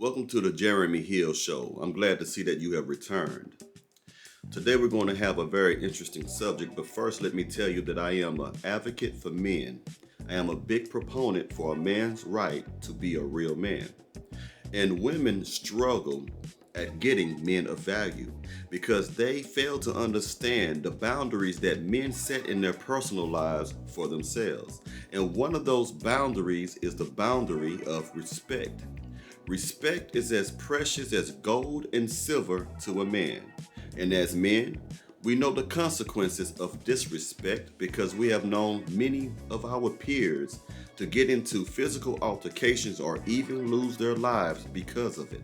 Welcome to the Jeremy Hill Show. I'm glad to see that you have returned. Today we're going to have a very interesting subject, but first let me tell you that I am an advocate for men. I am a big proponent for a man's right to be a real man. And women struggle at getting men of value because they fail to understand the boundaries that men set in their personal lives for themselves. And one of those boundaries is the boundary of respect. Respect is as precious as gold and silver to a man. And as men, we know the consequences of disrespect because we have known many of our peers to get into physical altercations or even lose their lives because of it.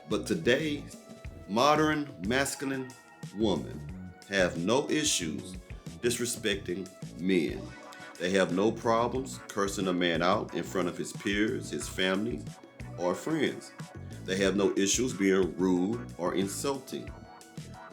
But today, modern masculine women have no issues disrespecting men. They have no problems cursing a man out in front of his peers, his family, or friends. They have no issues being rude or insulting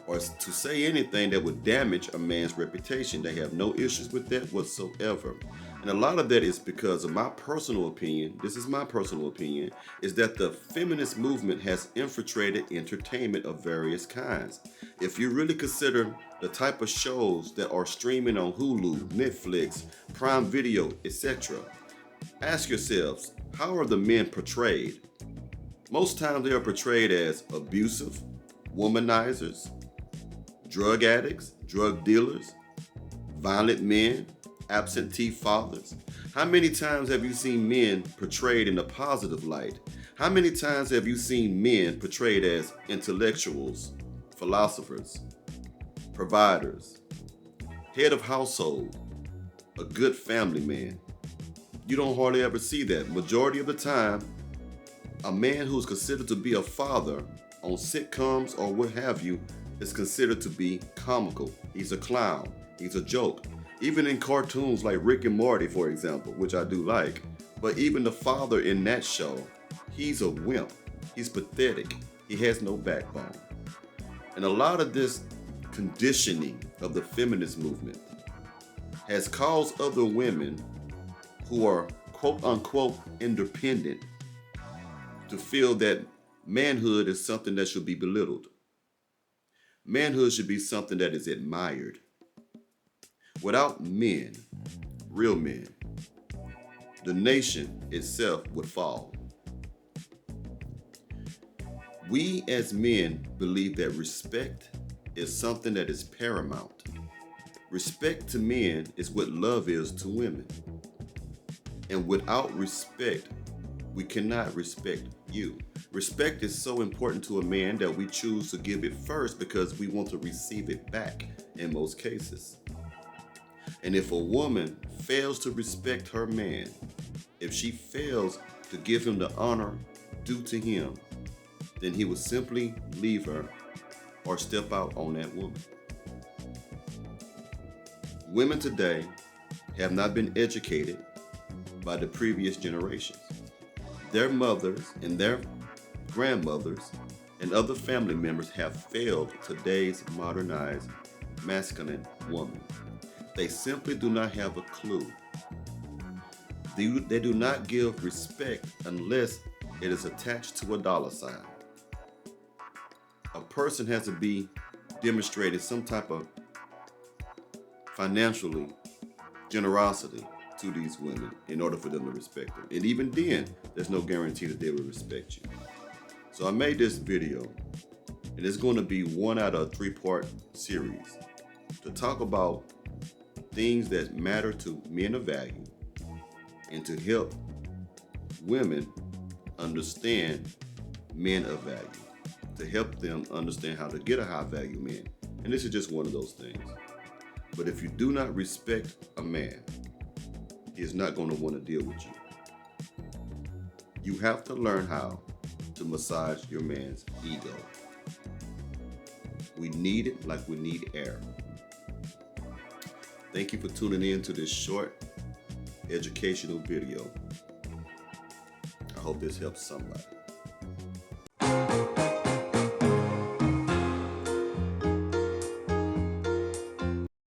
or to say anything that would damage a man's reputation. They have no issues with that whatsoever. And a lot of that is because of my personal opinion, this is my personal opinion, is that the feminist movement has infiltrated entertainment of various kinds. If you really consider the type of shows that are streaming on Hulu, Netflix, Prime Video, etc., ask yourselves, how are the men portrayed? Most times they are portrayed as abusive, womanizers, drug addicts, drug dealers, violent men, absentee fathers. How many times have you seen men portrayed in a positive light? How many times have you seen men portrayed as intellectuals, philosophers, providers, head of household, a good family man? You don't hardly ever see that. Majority of the time, a man who's considered to be a father on sitcoms or what have you is considered to be comical. He's a clown. He's a joke. Even in cartoons like Rick and Morty, for example, which I do like, but even the father in that show, he's a wimp. He's pathetic. He has no backbone. And a lot of this conditioning of the feminist movement has caused other women who are quote unquote independent to feel that manhood is something that should be belittled. Manhood should be something that is admired. Without men, real men, the nation itself would fall. We as men believe that respect is something that is paramount. Respect to men is what love is to women. And without respect, we cannot respect you. Respect is so important to a man that we choose to give it first because we want to receive it back in most cases. And if a woman fails to respect her man, if she fails to give him the honor due to him, then he will simply leave her or step out on that woman. Women today have not been educated by the previous generations. Their mothers and their grandmothers and other family members have failed today's modernized masculine woman. They simply do not have a clue. They do not give respect unless it is attached to a dollar sign. A person has to be demonstrated some type of financially generosity to these women in order for them to respect them. And even then, there's no guarantee that they will respect you. So I made this video, and it's going to be 1 out of 3-part series to talk about things that matter to men of value and to help women understand men of value, to help them understand how to get a high value man. And this is just one of those things. But if you do not respect a man, he is not going to want to deal with you. You have to learn how to massage your man's ego. We need it like we need air. Thank you for tuning in to this short educational video. I hope this helps somebody.